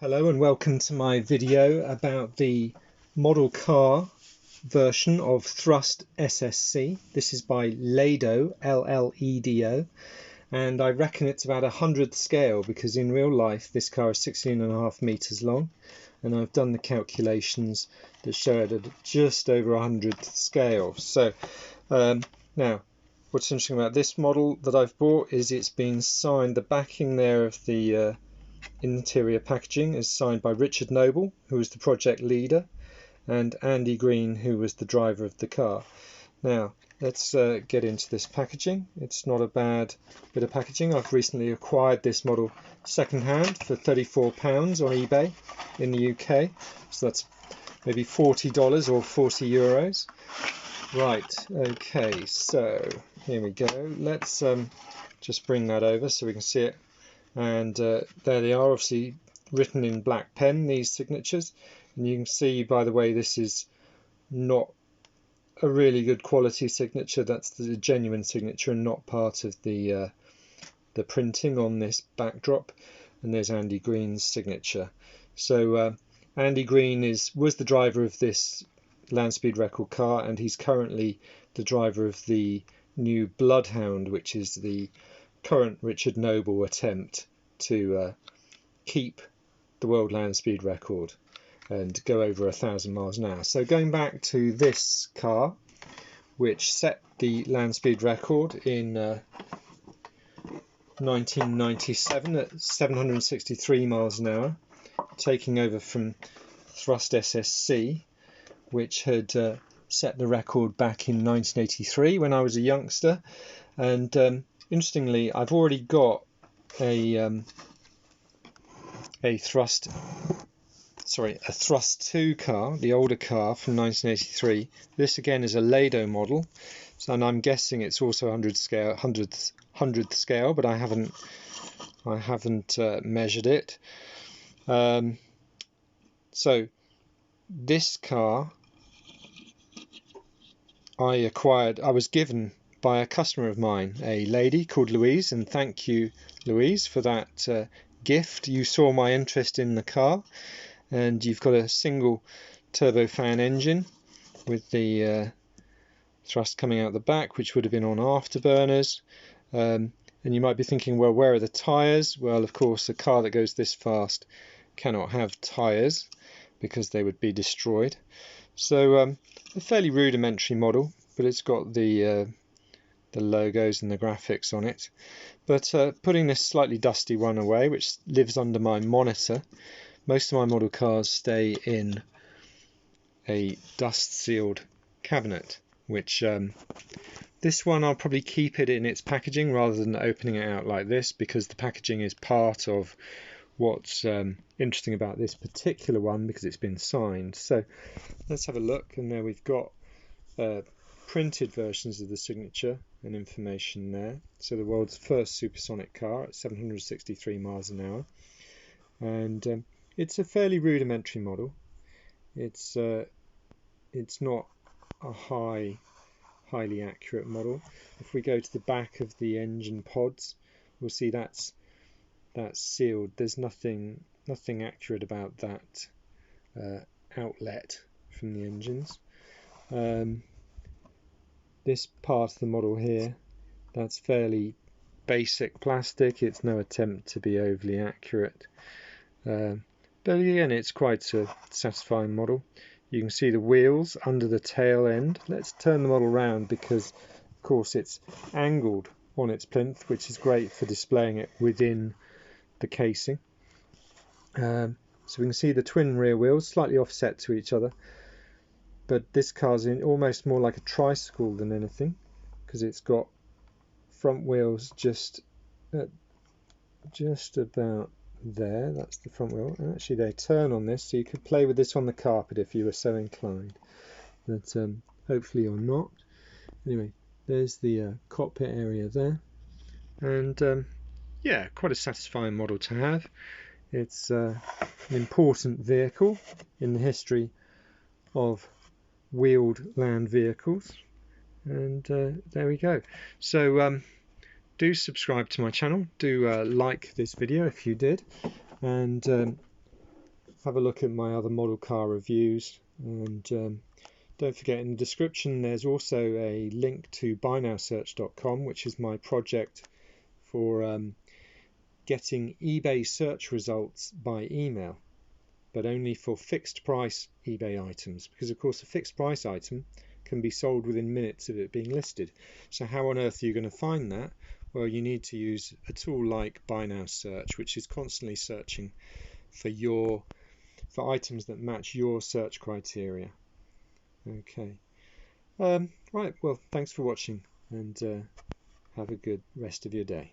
Hello and welcome to my video about the model car version of Thrust SSC. This is by Lledo, L-L-E-D-O, and I reckon it's about 100th scale because in real life this car is 16.5 meters long, and I've done the calculations that show it at just over 100th scale. So now what's interesting about this model that I've bought is it's been signed, the backing there of the interior packaging is signed by Richard Noble, who was the project leader, and Andy Greene, who was the driver of the car. Now let's get into this packaging. It's not a bad bit of packaging. I've recently acquired this model second-hand for £34 on eBay in the UK, so that's maybe $40 or 40 euros. Right, okay, so here we go. Let's just bring that over so we can see it. And there they are, obviously written in black pen, these signatures, and you can see by the way this is not a really good quality signature. That's the genuine signature and not part of the printing on this backdrop. And there's Andy Greene's signature. So Andy Greene was the driver of this land speed record car, and he's currently the driver of the new Bloodhound, which is the current Richard Noble attempt to keep the world land speed record and go over 1,000 miles an hour. So going back to this car, which set the land speed record in 1997 at 763 miles an hour, taking over from Thrust SSC, which had set the record back in 1983 when I was a youngster. And interestingly, I've already got a Thrust 2 car, the older car from 1983. This again is a Lledo model, so, and I'm guessing it's also 100th scale, but I haven't measured it. So this car I was given by a customer of mine, a lady called Louise, and thank you, Louise, for that gift. You saw my interest in the car, and you've got a single turbofan engine with the thrust coming out the back, which would have been on afterburners. And you might be thinking, well, where are the tyres? Well, of course, a car that goes this fast cannot have tyres because they would be destroyed. So a fairly rudimentary model, but it's got the logos and the graphics on it. But putting this slightly dusty one away, which lives under my monitor, most of my model cars stay in a dust sealed cabinet, which this one I'll probably keep it in its packaging rather than opening it out like this, because the packaging is part of what's interesting about this particular one, because it's been signed. So let's have a look, and there we've got printed versions of the signature and information there. So the world's first supersonic car at 763 miles an hour, and it's a fairly rudimentary model. It's not a highly accurate model. If we go to the back of the engine pods, we'll see that's sealed. There's nothing accurate about that outlet from the engines. This part of the model here, that's fairly basic plastic. It's no attempt to be overly accurate, but again, it's quite a satisfying model. You can see the wheels under the tail end. Let's turn the model round, because of course it's angled on its plinth, which is great for displaying it within the casing. So we can see the twin rear wheels slightly offset to each other, but this car's in almost more like a tricycle than anything, because it's got front wheels just about there. That's the front wheel, and actually they turn on this, so you could play with this on the carpet if you were so inclined, but hopefully you're not. Anyway, there's the cockpit area there, and yeah, quite a satisfying model to have. It's an important vehicle in the history of wheeled land vehicles, and there we go. So do subscribe to my channel, do like this video if you did, and have a look at my other model car reviews, and don't forget, in the description there's also a link to buynowsearch.com, which is my project for getting eBay search results by email, but only for fixed price eBay items, because of course a fixed price item can be sold within minutes of it being listed. So how on earth are you going to find that? Well, you need to use a tool like Buy Now Search, which is constantly searching for items that match your search criteria. Okay. Right, well, thanks for watching, and have a good rest of your day.